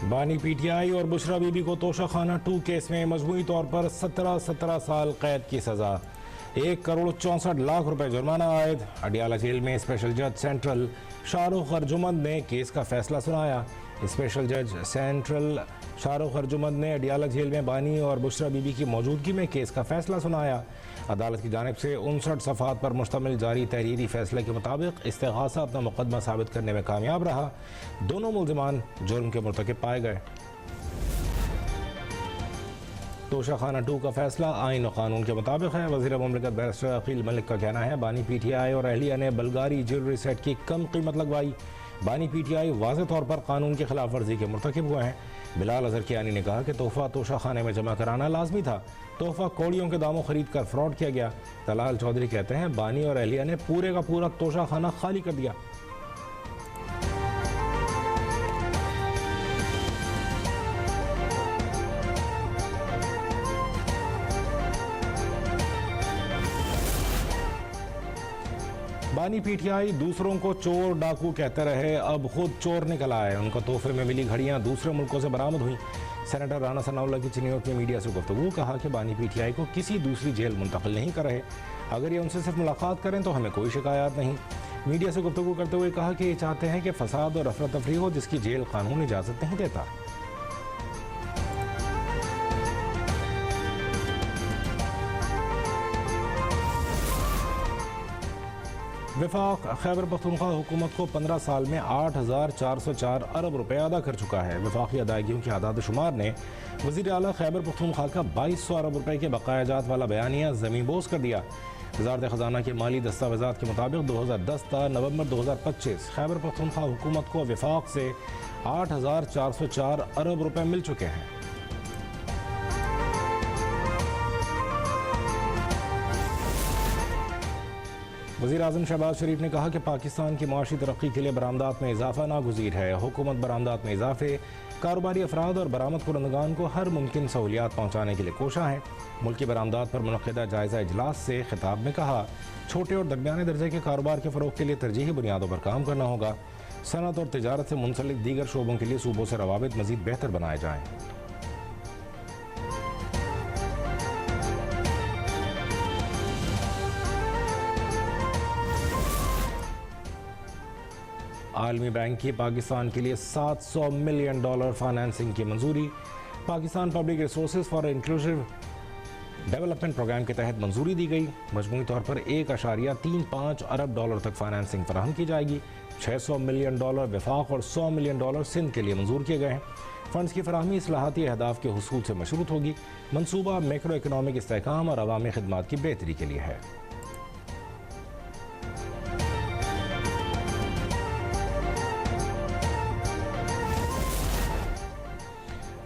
बानी पीटीआई और बुशरा बीबी को तोशाखाना 2 केस में मजमूई तौर पर 17 साल कैद की सजा, 1,64,00,000 रुपए जुर्माना आयद। अडियाला जेल में स्पेशल जज सेंट्रल शाहरुख अर्जुमंद ने केस का फैसला सुनाया। स्पेशल जज सेंट्रल शाहरुख अर्जुमंद ने अडियाला जेल में बानी और बुशरा बीबी की मौजूदगी में केस का फैसला सुनाया। अदालत की जानिब से 59 सफ़ात पर मुश्तमिल जारी तहरीरी फैसले के मुताबिक इस्तिग़ासा अपना मुकदमा साबित करने में कामयाब रहा। दोनों मुल्ज़िमान जुर्म के मुर्तकिब पाए गए। तोशाखाना 2 का फैसला आइन और कानून के मुताबिक है। वज़ीर मुमलिकत बैरिस्टर अकील मलिक का कहना है, बानी पीटीआई और अहलिया ने बल्गारी ज्वेलरी सेट की कम कीमत लगवाई। बानी पीटीआई वाज़ेह तौर पर कानून की खिलाफ वर्जी के मुर्तकिब हुए हैं। बिलाल अजहर कियानी ने कहा कि तोहफा तोशाखाने में जमा कराना लाजमी था, तोहफा कौड़ियों के दामों खरीद कर फ्रॉड किया गया। तलाल चौधरी कहते हैं, बानी और अहलिया ने पूरे का पूरा तोशाखाना खाली कर दिया। बानी पीटीआई दूसरों को चोर डाकू कहते रहे, अब खुद चोर निकल आए। उनको तोहफे में मिली घड़ियां दूसरे मुल्कों से बरामद हुई। सेनेटर राना सनाउल्लाह की चिन्हियों में मीडिया से गुफ्तगू कहा कि बानी पीटीआई को किसी दूसरी जेल मुंतकिल नहीं कर रहे। अगर ये उनसे सिर्फ मुलाकात करें तो हमें कोई शिकायत नहीं। मीडिया से गुफ्तगू करते हुए कहा कि ये चाहते हैं कि फसाद और अफरा तफरी हो, जिसकी जेल कानून इजाज़त नहीं देता। वफाक खैबर पख्तूनख्वा हुकूमत को 15 साल में 8,404 अरब रुपए अदा कर चुका है। वफाकी अदायगियों की आदाद शुमार ने वज़ीर आला खैबर पख्तूनख्वा का 2200 अरब रुपए के बकायाजात वाला बयानिया ज़मींबोस कर दिया। वज़ारत ख़ज़ाना के माली दस्तावेज़ात के मुताबिक 2010 ta नवंबर 2025 खैबर पख्तूनख्वा हुकूमत को वफाक से 8,404 अरब रुपए मिल चुके हैं। वज़ीर आज़म शहबाज शरीफ ने कहा कि पाकिस्तान की माशी तरक्की के लिए बरामदात में इजाफा नागुज़ीर है। हुकूमत बरामदात में इजाफे, कारोबारी अफराद और बरामद कुरंदगान को हर मुमकिन सहूलियात पहुँचाने के लिए कोशा है। मुल्की बरामदात पर मुनक़िदा जायज़ा इजलास से खिताब में कहा, छोटे और दरमियाने दर्जे के कारोबार के फ़रोग़ के लिए तरजीही बुनियादों पर काम करना होगा। सनत और तिजारत से मुंसलिक दीगर शोबों के लिए सूबों से रवाबित मज़ीद बेहतर बनाए जाएँ। आलमी बैंक की पाकिस्तान के लिए $700 मिलियन फाइनेंसिंग की मंजूरी। Pakistan public resources for inclusive development program के तहत मंजूरी दी गई। मजमूई तौर पर $1.35 अरब तक फाइनेंसिंग फराहम की जाएगी। $600 मिलियन वफाक और $100 मिलियन सिंध के लिए मंजूर किए गए हैं। फ़ंड्स की फराहमी इस्लाहाती अहदाफ के हुसूल से मशरूत होगी। मनसूबा मैक्रो इकनॉमिक इस्तेहकाम और अवामी खिदमात की बेहतरी के लिए है।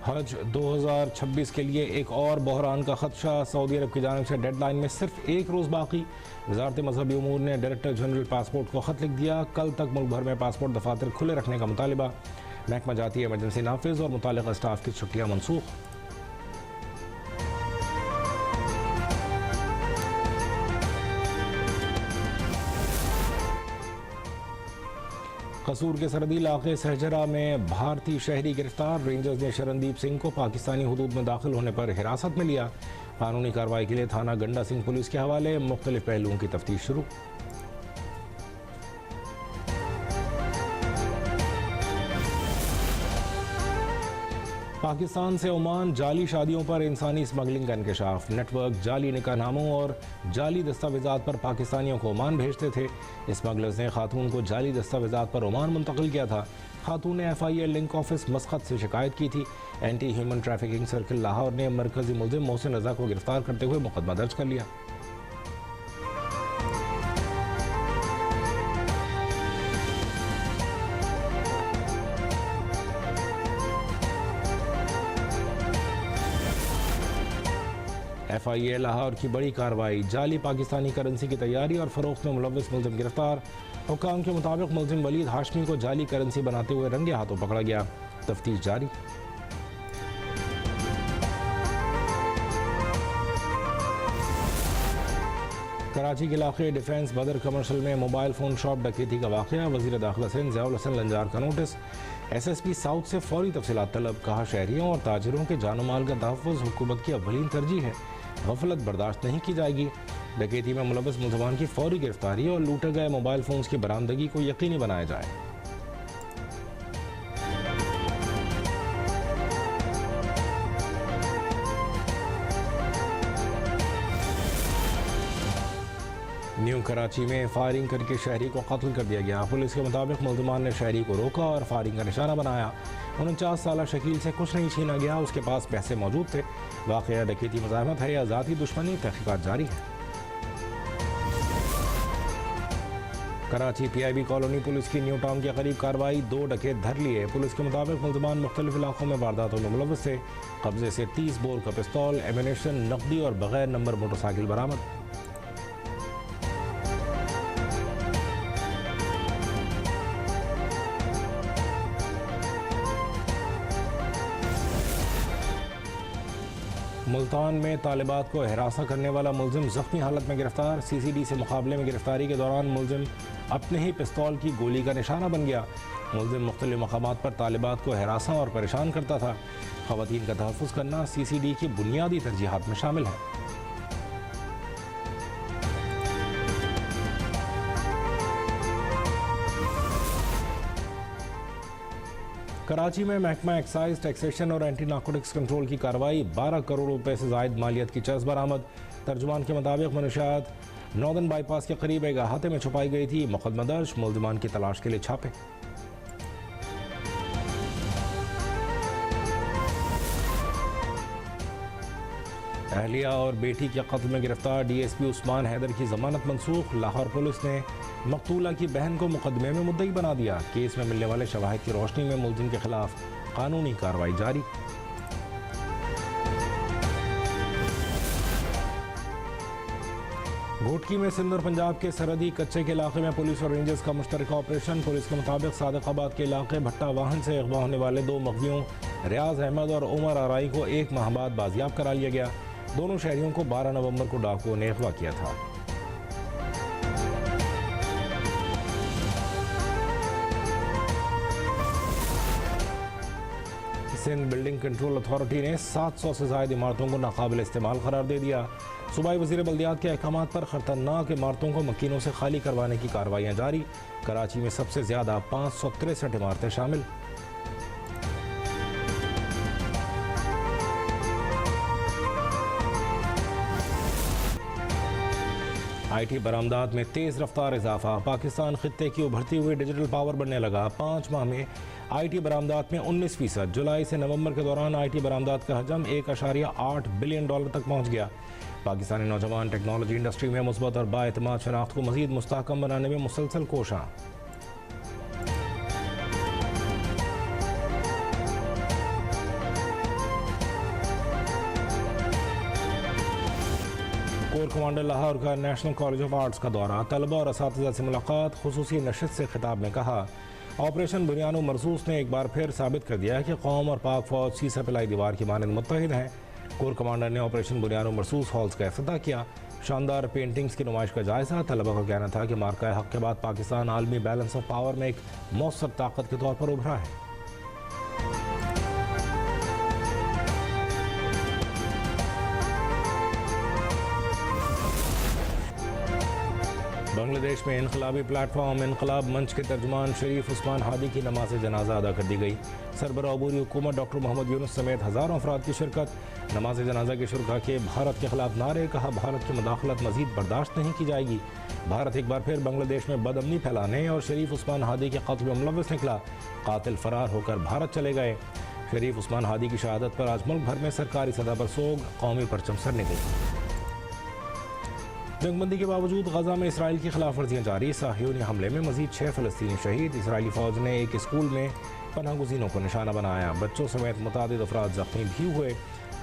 हज 2026 के लिए एक और बहरान का खदशा। सऊदी अरब की जानिब से डेडलाइन में सिर्फ एक रोज़ बाकी। वज़ारत मजहबी उमूर ने डायरेक्टर जनरल पासपोर्ट को ख़त लिख दिया। कल तक मुल्क भर में पासपोर्ट दफातर खुले रखने का मुतालिबा। महकमा जाती एमरजेंसी नाफिज और मुताल्लिक़ा स्टाफ की छुट्टियाँ मनसूख। कसूर के सरहदी इलाके सहजरा में भारतीय शहरी गिरफ्तार। रेंजर्स ने शरणदीप सिंह को पाकिस्तानी हुदूद में दाखिल होने पर हिरासत में लिया। कानूनी कार्रवाई के लिए थाना गंडा सिंह पुलिस के हवाले। मुख्तलिफ पहलुओं की तफ्तीश शुरू। पाकिस्तान से ओमान जाली शादियों पर इंसानी स्मगलिंग का इंकशाफ। नेटवर्क जाली निकाहनामों और जाली दस्तावेज़ात पर पाकिस्तानियों को ओमान भेजते थे। स्मगलर्स ने खातून को जाली दस्तावेज़ात पर ओमान मुंतकिल किया था। खातून ने FIA लिंक ऑफिस मस्कत से शिकायत की थी। Anti human trafficking circle Lahore ने मरकजी मुल्ज़िम मोहसिन रज़ा को गिरफ्तार करते हुए मुकदमा दर्ज कर लिया। FIA लाहौर की बड़ी कार्रवाई। जाली पाकिस्तानी करेंसी की तैयारी और फ़रोख्त में मुलव्वस मुल्ज़िम गिरफ्तार। हुक्काम के मुताबिक मुल्ज़िम वलीद हाशमी को जाली करेंसी बनाते हुए रंगे हाथों पकड़ा गया। तफ्तीश जारी। कराची के इलाके डिफेंस बदर कमर्शल में मोबाइल फ़ोन शॉप डकैती का वाक़या। वज़ीर दाखिला सिंध ज़ियाउल हसन लंजार का नोटिस। SSP साउथ से फौरी तफसीलात तलब, कहा शहरियों और ताजिरों के जानो माल का तहफ़्फ़ुज़ हुकूमत की अव्वलीन तरजीह है, गफलत बर्दाश्त नहीं की जाएगी। डकैती में मुलव्वस मुलज़मान की फौरी गिरफ्तारी और लूटे गए मोबाइल फ़ोन्स की बरामदगी को यकीनी बनाया जाए। न्यू कराची में फायरिंग करके शहरी को कत्ल कर दिया गया। पुलिस के मुताबिक मुलज़मान ने शहरी को रोका और फायरिंग का निशाना बनाया। 49 साल शकील से कुछ नहीं छीना गया, उसके पास पैसे मौजूद थे। वाक़या डकैती मज़ाहमत है या ज़ाती दुश्मनी, तहक़ीक़ात जारी है। कराची PIB कॉलोनी पुलिस की न्यू टाउन के करीब कार्रवाई, 2 डकैत धर लिए। पुलिस के मुताबिक मुलज़मान मुख्तलिफ इलाकों में वारदातों में मुलव्वस थे। कब्जे से 30 बोर का पिस्तौल, एमिनेशन, नकदी और बगैर नंबर मोटरसाइकिल बरामद। मुल्तान में तालिबात को हिरासा करने वाला मुलजिम जख्मी हालत में गिरफ्तार। CCD से मुकाबले में गिरफ्तारी के दौरान मुलजिम अपने ही पिस्तौल की गोली का निशाना बन गया। मुलजिम मुख्तलिफ मकामात पर तालिबात को हिरासा और परेशान करता था। ख़वातीन का तहफ़्फ़ुज़ करना CCD की बुनियादी तरजीहात में शामिल है। कराची में महकमा एक्साइज, टैक्सेशन और एंटी नार्कोटिक्स कंट्रोल की कार्रवाई, 12 करोड़ रुपए से जायद मालियत की चर्स बरामद। तर्जुमान के मुताबिक मनशियात नॉर्दर्न बाईपास के करीब एक अहाते में छुपाई गई थी। मुकदमा दर्ज, मुलज़मान की तलाश के लिए छापे। अहलिया और बेटी के कत्ल में गिरफ्तार DSP उस्मान हैदर की जमानत मनसूख। लाहौर पुलिस ने मकतूला की बहन को मुकदमे में मुद्दई बना दिया। केस में मिलने वाले शवाहिद की रोशनी में मुलजिम के खिलाफ कानूनी कार्रवाई जारी। घोटकी में सिंध और पंजाब के सरहदी कच्चे के इलाके में पुलिस और रेंजर्स का मुश्तरका ऑपरेशन। पुलिस के मुताबिक सादिकाबाद के इलाके भट्टा वाहन से अगवा होने वाले 2 मगवियों रियाज अहमद और उमर आराई को 1 माह बाद बाजियाब करा लिया गया। दोनों शहरियों को 12 नवंबर को डाकुओं ने अगवा किया था। सिंध बिल्डिंग कंट्रोल अथॉरिटी ने 700 से ज़ायद इमारतों को नाकाबिल इस्तेमाल करार दे दिया। सूबाई वज़ीर बल्दियात के अहकामात पर खतरनाक इमारतों को मकीनों से खाली करवाने की कार्रवाइयाँ जारी। कराची में सबसे ज़्यादा 563 इमारतें शामिल। IT बरामदात में तेज़ रफ्तार इजाफा, पाकिस्तान खित्ते की उभरती हुई डिजिटल पावर बनने लगा। 5 माह में IT बरामदात में 19%। जुलाई से नवंबर के दौरान IT बरामदात का हजम $1.8 बिलियन तक पहुँच गया। पाकिस्तानी नौजवान टेक्नोलॉजी इंडस्ट्री में मुस्बत और बाएतमाद शनाख्त को मज़ीद मुस्तहकम बनाने में मुसलसल कोशां। कोर कमांडर लाहौर का नेशनल कॉलेज ऑफ आर्ट्स का दौरा, तलबा और असातिज़ा से मुलाकात। खुसूसी नशिस्त से खिताब में कहा, ऑपरेशन बुनियानो मरसूस ने एक बार फिर साबित कर दिया है कि कौम और पाक फौज सीसा पिलाई दीवार की मानंद मुत्तहिद हैं। कोर कमांडर ने ऑपरेशन बुनियानो मरसूस हॉल्स का इफ्तिताह किया। शानदार पेंटिंग्स की नुमाइश का जायजा। तलबा का कहना था कि मार्का हक के बाद पाकिस्तान आलमी बैलेंस ऑफ पावर में एक मौसर ताकत के तौर पर उभरा है। बांग्लादेश में इनकलाबी प्लेटफॉर्म इनकलाब मंच के तर्जुमान शरीफ उस्मान हादी की नमाज जनाजा अदा कर दी गई। सरबराह अबूरी हुकूमत डॉक्टर मोहम्मद यूनुस समेत हज़ारों अफराद की शिरकत। नमाज जनाजा के शुरका के भारत के खिलाफ नारे, कहा भारत की मुदाखलत मजीद बर्दाश्त नहीं की जाएगी। भारत एक बार फिर बांग्लादेश में बदअमनी फैलाने और शरीफ उस्मान हादी के कत्ल में मुलव्वस निकला। कातिल फरार होकर भारत चले गए। शरीफ उस्मान हादी की शहादत पर आज मुल्क भर में सरकारी सतह पर सोग, कौमी परचम सर निकली। जंगबंदी के बावजूद गजा में इसराइल की खिलाफ वर्जियाँ जारी। साहियोनी हमले में मजीद 6 फ़लस्तीनी शहीद। इसराइली फ़ौज ने एक स्कूल में पनाह गुज़ीनों को निशाना बनाया। बच्चों समेत मुतादिद अफराद ज़ख्मी भी हुए।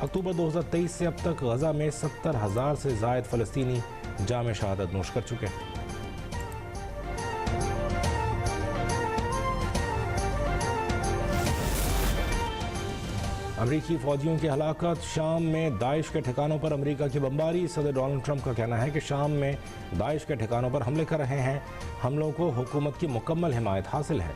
अक्टूबर 2023 से अब तक गजा में 70,000 से ज़ायद फ़लस्तीनी जाम शहादत नोश कर चुके हैं। अमरीकी फ़ौजियों की हलाकत। शाम में दाइश के ठिकानों पर अमरीका की बमबारी। सदर डोनाल्ड ट्रंप का कहना है कि शाम में दाइश के ठिकानों पर हमले कर रहे हैं। हमलों को हुकूमत की मुकम्मल हिमायत हासिल है।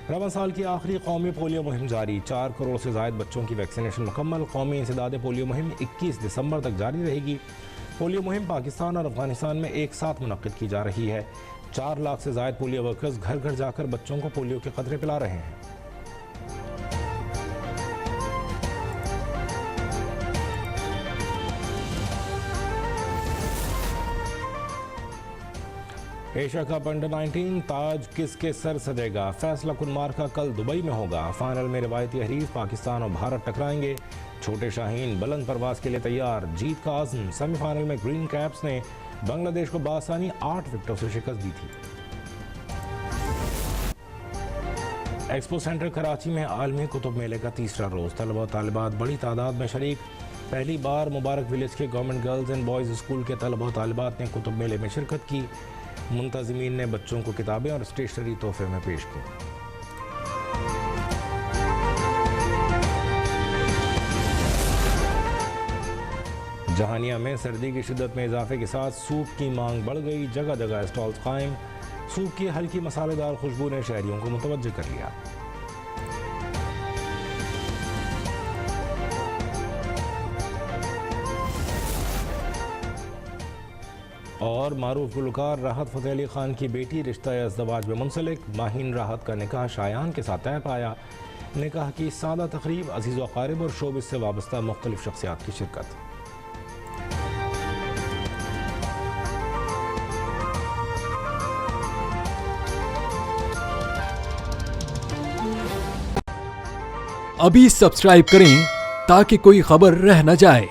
रवां साल की आखिरी कौमी पोलियो मुहिम जारी, 4 करोड़ से ज़ायद बच्चों की वैक्सीनेशन मुकम्मल। कौमी इंसदाद पोलियो मुहिम 21 दिसंबर तक जारी रहेगी। पोलियो मुहिम पाकिस्तान और अफगानिस्तान में एक साथ मुनक्किद की जा रही है। 4 लाख से ज़ायद पोलियो वर्कर्स घर घर जाकर बच्चों को पोलियो के कतरे पिला रहे हैं। एशिया कप अंडर 19 ताज किसके सर सजेगा, फैसला कुन मार्का कल दुबई में होगा। फाइनल में रिवायती हरीफ पाकिस्तान और भारत टकराएंगे। छोटे शाहीन बुलंद परवाज के लिए तैयार, जीत का आज़म। सेमीफाइनल में ग्रीन कैप्स ने बांग्लादेश को बासानी 8 विकेटों से शिकस्त दी थी। एक्सपो सेंटर कराची में आलमी कुतुब मेले का तीसरा रोज़, तलबा और तालिबात बड़ी तादाद में शरीक। पहली बार मुबारक विलेज के government girls and boys school के तलबा और तालिबात ने कुतुब मेले में शिरकत की। मुंतज़मीन ने बच्चों को किताबें और स्टेशनरी तोहफे में पेश की। जहानिया में सर्दी की शिद्दत में इजाफे के साथ सूप की मांग बढ़ गई, जगह जगह स्टॉल्स कायम। सूप की हल्की मसालेदार खुशबू ने शहरियों को मुतवज्जह कर लिया। और मारूफ गुलकार राहत फ़तेह अली खान की बेटी रिश्ता अज़दवाज में मुंसलिक। माहीन राहत का निकाह शायान के साथ तय पाया। निकाह की सादा तकरीब, अजीज़ व क़ारिब और शोबिस से वाबस्ता मुख्तलिफ शख्सियात की शिरकत। अभी सब्सक्राइब करें ताकि कोई खबर रह न जाए।